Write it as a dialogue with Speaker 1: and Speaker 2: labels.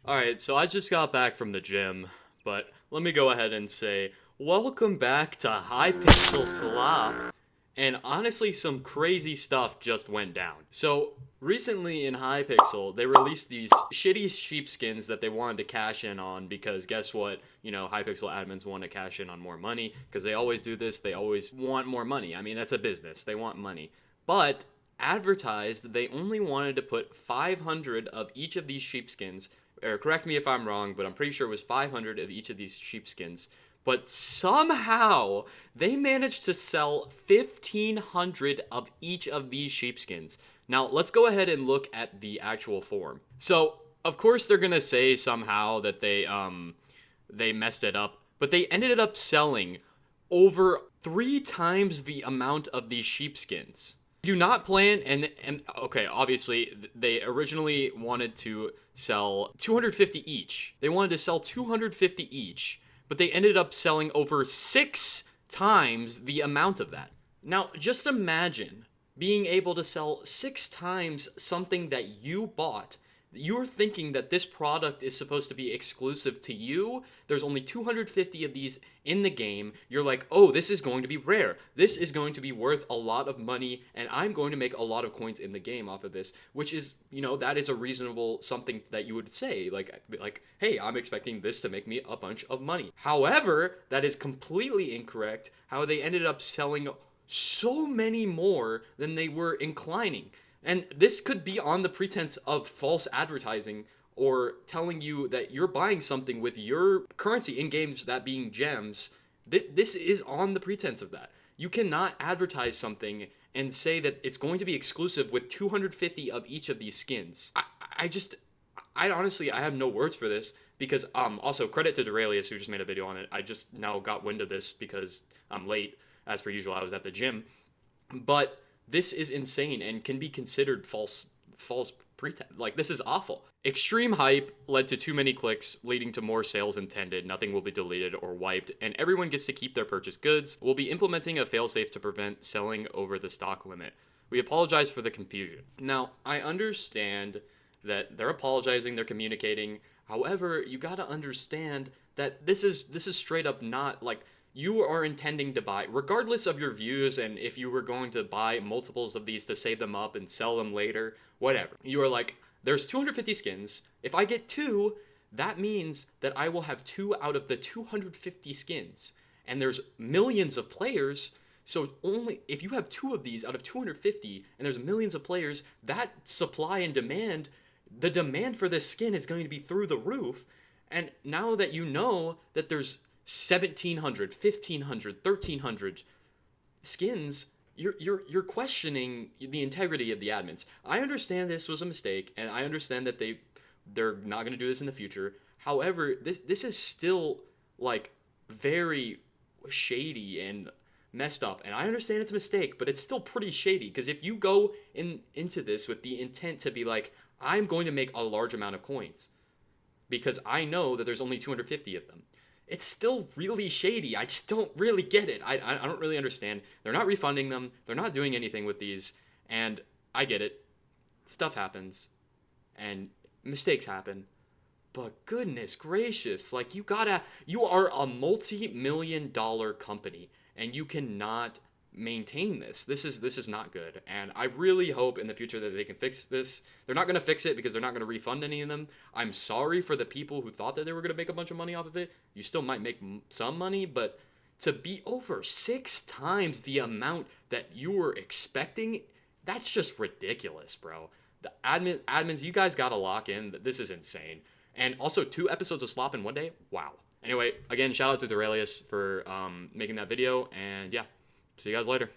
Speaker 1: Alright, so I just got back from the gym, but let me go ahead and say, welcome back to Hypixel Slop. And honestly, some crazy stuff just went down. So, recently in Hypixel, they released these shitty sheepskins that they wanted to cash in on because guess what? You know, Hypixel admins want to cash in on more money because they always do this. They always want more money. I mean, that's a business. They want money. But advertised they only wanted to put 500 of each of these sheepskins, or correct me if I'm wrong, but I'm pretty sure it was 500 of each of these sheepskins. But somehow they managed to sell 1,500 of each of these sheepskins. Now let's go ahead and look at the actual form. So of course they're gonna say somehow that they messed it up, but they ended up selling over 3 times the amount of these sheepskins. Do not plan and okay, obviously they originally wanted to sell 250 each. They wanted to sell 250 each, but they ended up selling over 6 times the amount of that. Now, just imagine being able to sell 6 times something that you bought. You're thinking that this product is supposed to be exclusive to you. There's only 250 of these in the game. You're like, oh, this is going to be rare. This is going to be worth a lot of money, and I'm going to make a lot of coins in the game off of this, which is, you know, that is a reasonable something that you would say. Like, hey, I'm expecting this to make me a bunch of money. However, that is completely incorrect how they ended up selling so many more than they were inclining. And this could be on the pretense of false advertising or telling you that you're buying something with your currency in games, that being gems. This is on the pretense of that. You cannot advertise something and say that it's going to be exclusive with 250 of each of these skins. I honestly, I have no words for this because, also credit to Duralius who just made a video on it. I just now got wind of this because I'm late. As per usual, I was at the gym. But this is insane and can be considered false pretense. Like, this is awful. Extreme hype led to too many clicks, leading to more sales intended. Nothing will be deleted or wiped, and everyone gets to keep their purchased goods. We'll be implementing a failsafe to prevent selling over the stock limit. We apologize for the confusion. Now, I understand that they're apologizing, they're communicating. However, you gotta understand that this is straight up not like you are intending to buy, regardless of your views and if you were going to buy multiples of these to save them up and sell them later, whatever. You are like, there's 250 skins. If I get 2, that means that I will have 2 out of the 250 skins. And there's millions of players, so only if you have 2 of these out of 250 and there's millions of players, that supply and demand, the demand for this skin is going to be through the roof. And now that you know that there's 1,700, 1,500, 1,300 skins, you're questioning the integrity of the admins. I understand this was a mistake, and I understand that they're not going to do this in the future. However, this is still like very shady and messed up, and I understand it's a mistake, but it's still pretty shady because if you go into this with the intent to be like, I'm going to make a large amount of coins because I know that there's only 250 of them, it's still really shady. I just don't really get it. I don't really understand. They're not refunding them. They're not doing anything with these. And I get it. Stuff happens. And mistakes happen. But goodness gracious. Like, you are a multi-million-dollar company. And you cannot maintain this. This is not good, and I really hope in the future that they can fix this. They're not going to fix it because they're not going to refund any of them. I'm sorry for the people who thought that they were going to make a bunch of money off of it. You still might make some money, but to be over 6 times the amount that you were expecting, that's just ridiculous, bro. The admins, you guys got to lock in. This is insane. And also 2 episodes of Slop in one day. Wow. Anyway, again, shout out to Duralius for making that video, and yeah. See you guys later.